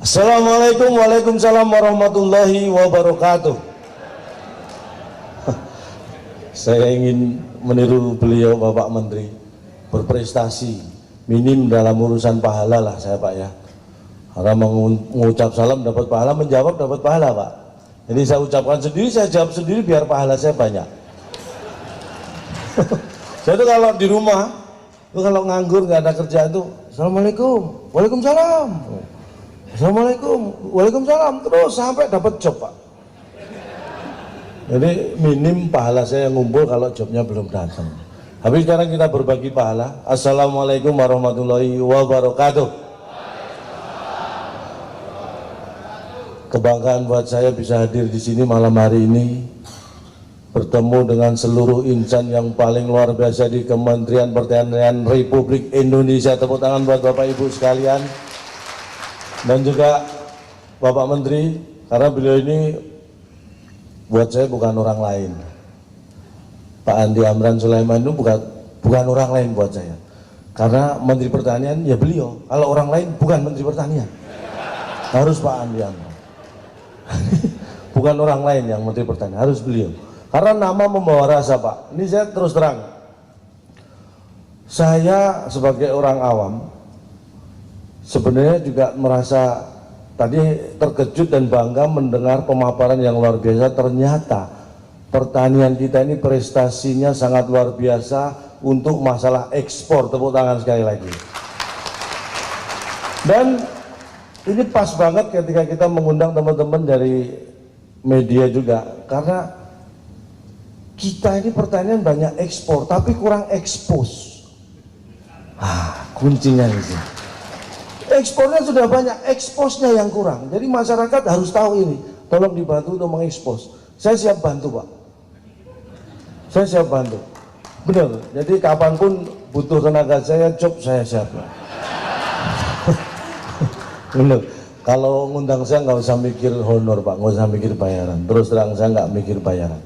Assalamualaikum, waalaikumsalam warahmatullahi wabarakatuh. Saya ingin meniru beliau Bapak Menteri, berprestasi minim dalam urusan pahala lah saya Pak ya. Karena mengucap salam dapat pahala, menjawab dapat pahala Pak. Jadi saya ucapkan sendiri, saya jawab sendiri biar pahala saya banyak. Saya tuh kalau di rumah, tuh kalau nganggur nggak ada kerjaan tuh, Assalamualaikum, waalaikumsalam. Assalamualaikum, waalaikumsalam, terus sampai dapat job Pak. Jadi minim pahala saya yang ngumpul kalau jobnya belum datang. Tapi sekarang kita berbagi pahala. Assalamualaikum warahmatullahi wabarakatuh. Kebanggaan buat saya bisa hadir di sini malam hari ini, bertemu dengan seluruh insan yang paling luar biasa di Kementerian Pertanian Republik Indonesia. Tepuk tangan buat Bapak Ibu sekalian. Dan juga Bapak Menteri, karena beliau ini buat saya bukan orang lain. Pak Andi Amran Sulaiman itu bukan orang lain buat saya. Karena Menteri Pertanian ya beliau. Kalau orang lain bukan Menteri Pertanian. Harus Pak Andi Amran. Bukan orang lain yang Menteri Pertanian, harus beliau. Karena nama membawa rasa Pak. Ini saya terus terang. Saya sebagai orang awam sebenarnya juga merasa tadi terkejut dan bangga mendengar pemaparan yang luar biasa. Ternyata pertanian kita ini prestasinya sangat luar biasa untuk masalah ekspor. Tepuk tangan sekali lagi. Dan ini pas banget ketika kita mengundang teman-teman dari media juga, karena kita ini pertanian banyak ekspor tapi kurang ekspos. Kuncinya di sini. Ekspornya sudah banyak, eksposnya yang kurang. Jadi masyarakat harus tahu ini. Tolong dibantu untuk mengekspos. Saya siap bantu Pak. Saya siap bantu. Benar. Jadi kapanpun butuh tenaga saya, job saya siap. Benar. Kalau ngundang saya nggak usah mikir honor Pak, nggak usah mikir bayaran. Terus terang saya nggak mikir bayaran.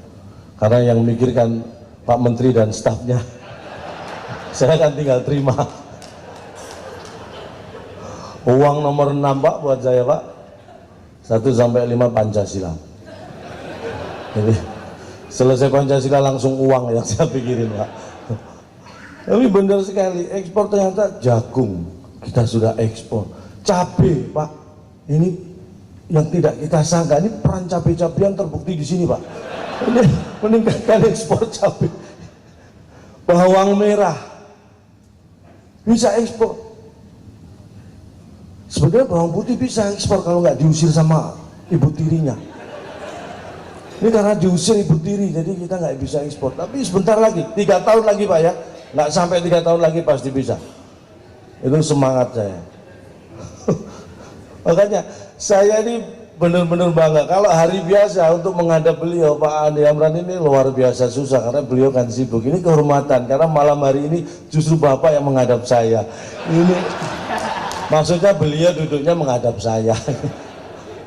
Karena yang mikirkan Pak Menteri dan stafnya. Saya kan tinggal terima. Uang nomor 6 Pak buat saya Pak, 1 sampai 5 Pancasila. Jadi selesai Pancasila langsung uang yang saya pikirin Pak. Tapi benar sekali, ekspor ternyata jagung kita sudah ekspor, cabai Pak, ini yang tidak kita sangka, ini peran cabai-cabean terbukti di sini Pak. Ini meningkatkan ekspor cabai. Bawang merah bisa ekspor. Sebenarnya bawang putih bisa ekspor kalau nggak diusir sama ibu tirinya. Ini karena diusir ibu tiri, jadi kita nggak bisa ekspor. Tapi sebentar lagi, 3 tahun lagi Pak ya, nggak sampai 3 tahun lagi pasti bisa. Itu semangat saya. Makanya saya ini benar-benar bangga. Kalau hari biasa untuk menghadap beliau, Pak Andi Amran ini luar biasa susah karena beliau kan sibuk. Ini kehormatan karena malam hari ini justru Bapak yang menghadap saya. Ini maksudnya beliau duduknya menghadap saya,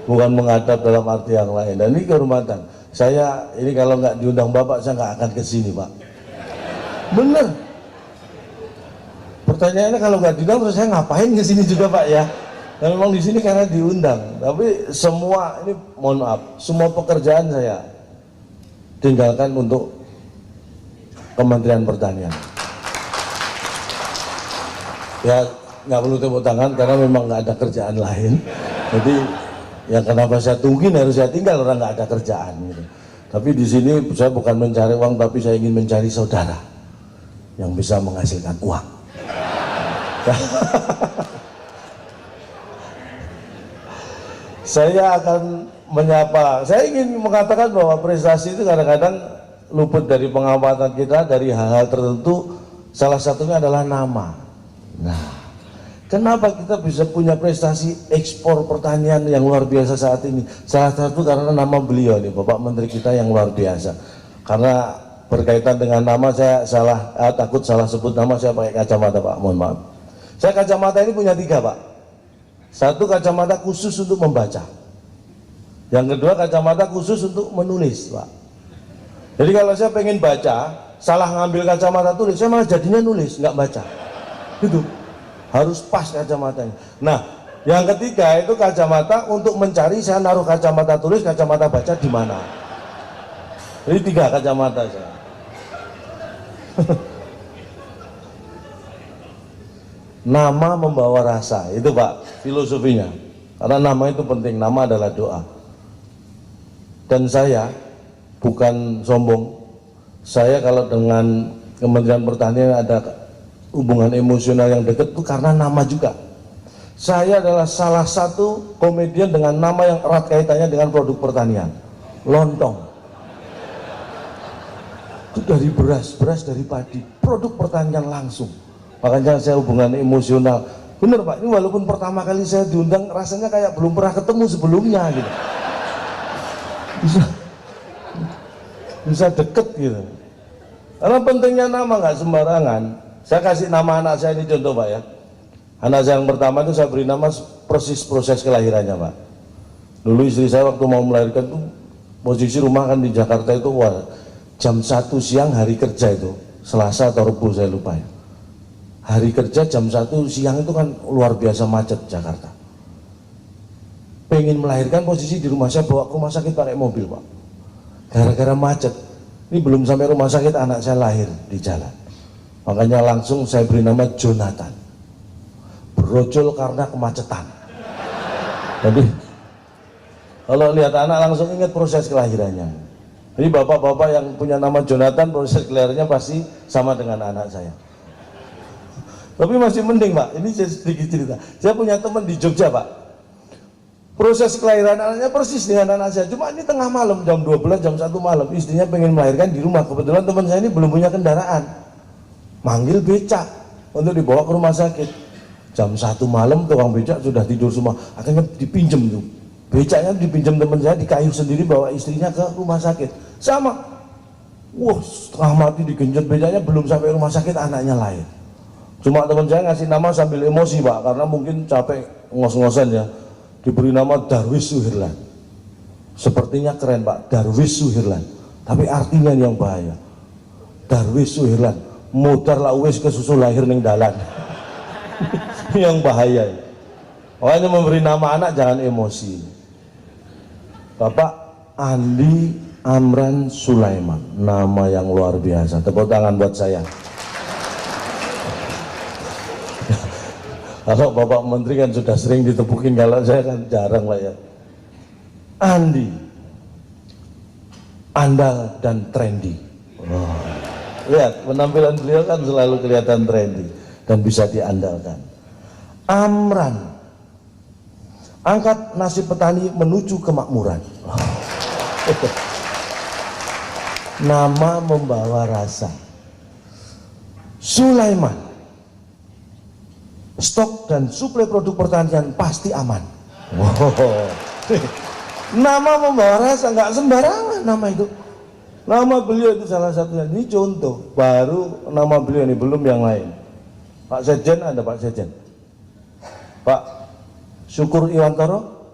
bukan menghadap dalam arti yang lain. Dan ini kehormatan. Saya ini kalau nggak diundang Bapak, saya nggak akan ke sini Pak. Bener. Pertanyaannya kalau nggak diundang terus saya ngapain ke sini juga Pak ya? Dan memang di sini karena diundang. Tapi semua ini mohon maaf, semua pekerjaan saya tinggalkan untuk Kementerian Pertanian. Ya nggak perlu tepuk tangan karena memang nggak ada kerjaan lain. Jadi yang kenapa saya tungguin harus saya tinggal orang nggak ada kerjaan gitu. Tapi di sini saya bukan mencari uang, tapi saya ingin mencari saudara yang bisa menghasilkan uang. Saya akan menyapa. Saya ingin mengatakan bahwa prestasi itu kadang-kadang luput dari pengamatan kita dari hal-hal tertentu. Salah satunya adalah nama. Nah, kenapa kita bisa punya prestasi ekspor pertanian yang luar biasa saat ini? Salah satu karena nama beliau nih, Bapak Menteri kita yang luar biasa. Karena berkaitan dengan nama saya takut salah sebut nama, saya pakai kacamata Pak, mohon maaf. Saya kacamata ini punya 3 Pak. Satu kacamata khusus untuk membaca. Yang kedua kacamata khusus untuk menulis Pak. Jadi kalau saya pengen baca, salah ngambil kacamata tulis, saya malah jadinya nulis, nggak baca. Gitu. Harus pas kacamatanya. Nah, Yang ketiga itu kacamata, untuk mencari saya naruh kacamata tulis, kacamata baca di mana. Jadi 3 kacamata saya. Nama membawa rasa, itu Pak filosofinya. Karena nama itu penting, nama adalah doa. Dan saya bukan sombong, saya kalau dengan Kementerian Pertanian ada hubungan emosional yang dekat itu karena nama juga. Saya adalah salah satu komedian dengan nama yang erat kaitannya dengan produk pertanian, lontong. Itu dari beras dari padi, produk pertanian langsung. Makanya saya hubungan emosional. Bener Pak, ini walaupun pertama kali saya diundang rasanya kayak belum pernah ketemu sebelumnya gitu. Bisa deket gitu. Karena pentingnya nama nggak sembarangan. Saya kasih nama anak saya ini contoh Pak ya. Anak saya yang pertama itu saya beri nama persis proses kelahirannya Pak. Dulu istri saya waktu mau melahirkan tuh posisi rumah kan di Jakarta itu jam 1 siang hari kerja itu, Selasa atau Rabu saya lupa ya. Hari kerja jam 1 siang itu kan luar biasa macet Jakarta. Pengen melahirkan posisi di rumah saya, bawa ke rumah sakit pakai mobil Pak. Gara-gara macet. Ini belum sampai rumah sakit anak saya lahir di jalan. Makanya langsung saya beri nama Jonathan. Berojol karena kemacetan. Jadi kalau lihat anak langsung ingat proses kelahirannya. Jadi bapak-bapak yang punya nama Jonathan, proses kelahirannya pasti sama dengan anak saya. Tapi masih mending Pak, ini saya sedikit cerita. Saya punya teman di Jogja Pak. Proses kelahiran anaknya persis dengan anak saya. Cuma ini tengah malam, jam 12, jam 1 malam. Istrinya pengen melahirkan di rumah. Kebetulan teman saya ini belum punya kendaraan. Manggil becak untuk dibawa ke rumah sakit. Jam 1 malam tukang becak sudah tidur semua. Akhirnya dipinjem tuh. Becaknya dipinjam teman saya, dikayu sendiri bawa istrinya ke rumah sakit. Sama. Wah, setengah mati digenjot becaknya, belum sampai rumah sakit anaknya lahir. Cuma teman saya ngasih nama sambil emosi Pak, karena mungkin capek ngos-ngosan ya. Diberi nama Darwis Suherlan. Sepertinya keren Pak, Darwis Suherlan. Tapi artinya yang bahaya. Darwis Suherlan, modar lah wis kesusul lahir ning dalan. Yang bahaya. Makanya memberi nama anak jangan emosi. Bapak Andi Amran Sulaiman, nama yang luar biasa. Tepuk tangan buat saya. Kalau Bapak Menteri kan sudah sering ditepukin, kalau saya kan jarang Pak ya. Andi, andal dan trendy. Wow. Lihat penampilan beliau kan selalu kelihatan trendy dan bisa diandalkan. Amran, angkat nasib petani menuju kemakmuran. Nama membawa rasa. Sulaiman, stok dan suplai produk pertanian pasti aman. Wow. Nama membawa rasa, nggak sembarangan nama itu. Nama beliau itu salah satunya. Ini contoh, baru nama beliau ini, belum yang lain. Pak Sekjen ada Pak Sekjen. Pak Syukur Iwantoro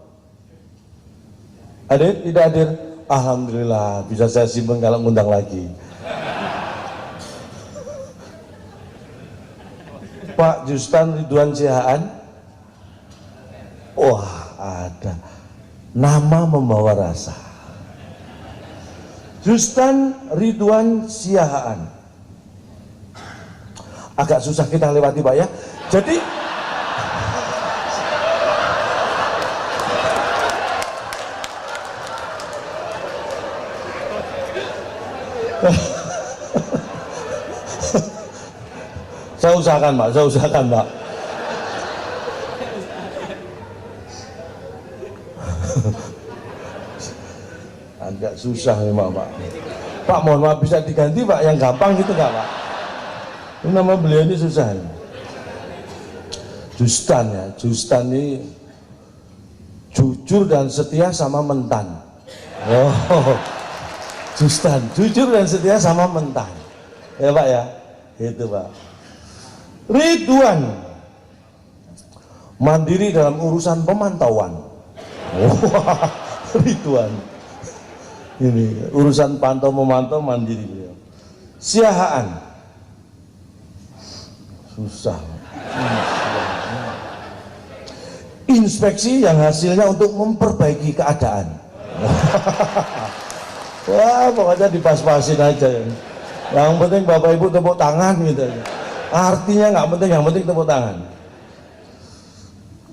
hadir? Tidak hadir? Alhamdulillah, bisa saya simpen kalau ngundang lagi. Pak Justan Ridwan Sihaan. Wah, ada. Nama membawa rasa. Justan Ridwan Sihaan. Agak susah kita lewati Pak ya. Jadi saya usahakan Pak. Agak susah memang Pak. Pak mohon maaf bisa diganti Pak yang gampang gitu nggak Pak? Ini nama beliau ini susah. Justan ya, Justan ini jujur dan setia sama mentan. Oh, Justan, jujur dan setia sama mentan. Ya Pak ya, itu Pak. Ridwan, mandiri dalam urusan pemantauan. Oh, Ridwan, ini urusan pantau memantau mandiri beliau. Siahaan, susah. inspeksi yang hasilnya untuk memperbaiki keadaan. Wah, pokoknya dipas-pasin aja ya. Yang penting Bapak Ibu tepuk tangan gitu aja. Artinya nggak penting, yang penting tepuk tangan.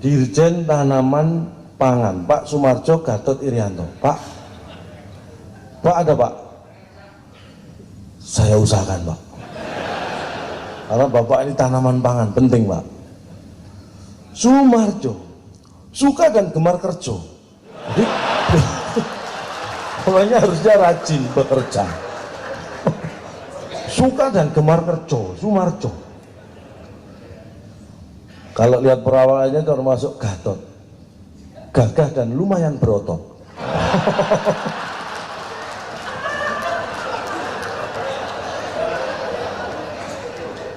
Dirjen Tanaman Pangan Pak Sumarjo Gatot Irianto. Pak ada Pak? Saya usahakan Pak, karena Bapak ini tanaman pangan penting Pak. Sumarjo suka dan gemar kerja, jadi pokoknya harusnya rajin bekerja. Suka dan gemar kerja, Sumarjo. Kalau lihat perawakannya termasuk Gatot, gagah dan lumayan berotot.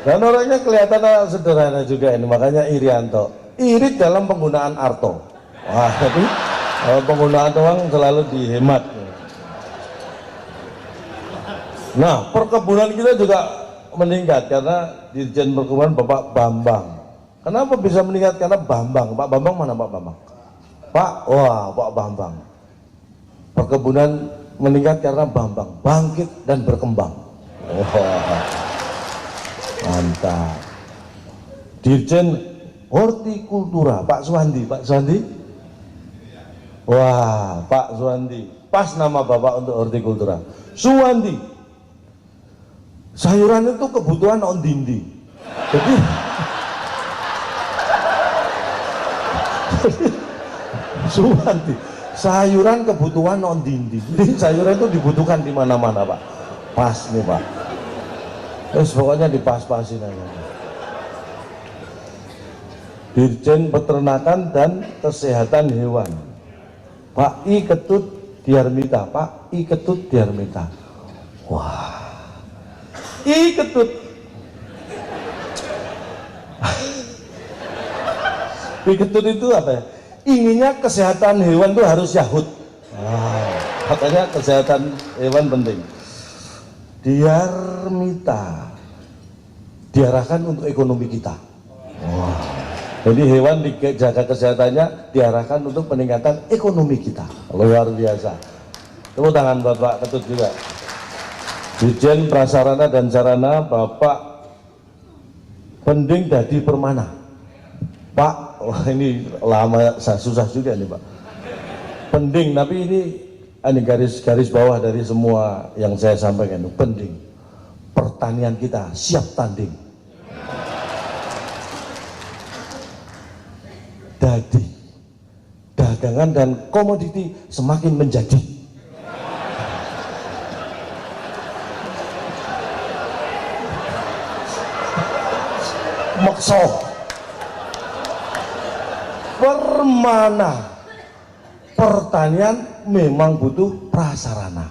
Dan orangnya kelihatan sederhana juga ini, makanya Irianto. Irit dalam penggunaan arto. Wah, jadi penggunaan uang selalu dihemat. Nah, perkebunan kita juga meningkat karena Dirjen Perkebunan Bapak Bambang. Kenapa bisa meningkat? Karena Bambang. Pak Bambang mana Pak Bambang? Pak Bambang. Perkebunan meningkat karena Bambang bangkit dan berkembang. Mantap. Dirjen Hortikultura Pak Suwandi. Wah, Pak Suwandi, pas nama Bapak untuk hortikultura. Suwandi, sayuran itu kebutuhan ondindi. Jadi Suwandi, sayuran kebutuhan ondindi. Jadi sayuran itu dibutuhkan di mana-mana Pak. Pas nih Pak. Terus pokoknya dipas-pasin aja. Dirjen Peternakan dan Kesehatan Hewan Pak I Ketut Diarmita. Wah, I Ketut I Ketut itu apa ya? Inginnya kesehatan hewan itu harus yahut. Makanya kesehatan hewan penting. Diarmita diarahkan untuk ekonomi kita. Jadi hewan dijaga kesehatannya, diarahkan untuk peningkatan ekonomi kita. Luar biasa. Tepuk tangan Bapak Ketut juga. Dirjen Prasarana dan Sarana Bapak Pending Dadi Permana. Pak, wah ini lama, susah juga nih Pak. Pending, tapi ini garis bawah dari semua yang saya sampaikan itu penting. Pertanian kita siap tanding. Dadi, dagangan dan komoditi semakin menjadi. Makso Permana, pertanian memang butuh prasarana.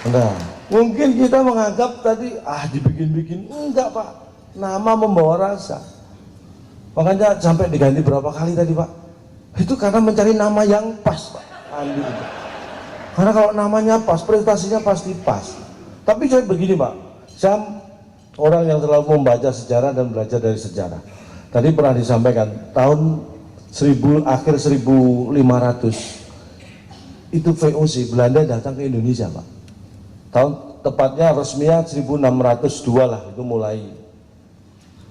Nah, mungkin kita menganggap tadi dibikin-bikin, enggak Pak, nama membawa rasa. Makanya sampai diganti berapa kali tadi Pak, itu karena mencari nama yang pas Pak. Karena kalau namanya pas, prestasinya pasti pas. Tapi saya begini Pak, saya orang yang selalu membaca sejarah dan belajar dari sejarah. Tadi pernah disampaikan tahun akhir 1500 itu VOC Belanda datang ke Indonesia Pak. Tahun tepatnya resminya 1602 lah itu mulai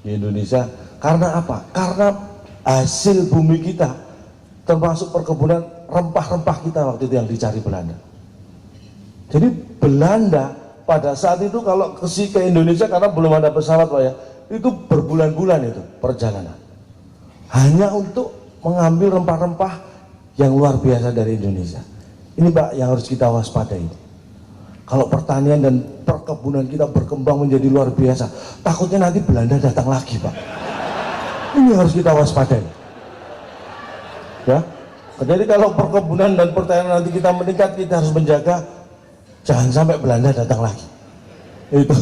di Indonesia. Karena apa? Karena hasil bumi kita termasuk perkebunan rempah-rempah kita waktu itu yang dicari Belanda. Jadi Belanda pada saat itu kalau ke Indonesia karena belum ada pesawat Pak ya, itu berbulan-bulan itu perjalanan hanya untuk mengambil rempah-rempah yang luar biasa dari Indonesia. Ini Pak yang harus kita waspadai. Kalau pertanian dan perkebunan kita berkembang menjadi luar biasa, takutnya nanti Belanda datang lagi Pak. Ini harus kita waspadai ya. Jadi kalau perkebunan dan pertanian nanti kita meningkat, kita harus menjaga jangan sampai Belanda datang lagi. Itu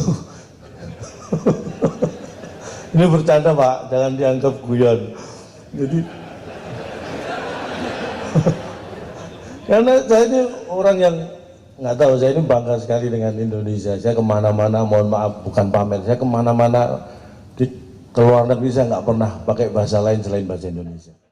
ini bercanda Pak, jangan dianggap guyon. Jadi karena saya ini orang yang nggak tahu, saya ini bangga sekali dengan Indonesia. Saya kemana-mana, mohon maaf bukan pamer, saya kemana-mana ke luar negeri saya nggak pernah pakai bahasa lain selain bahasa Indonesia.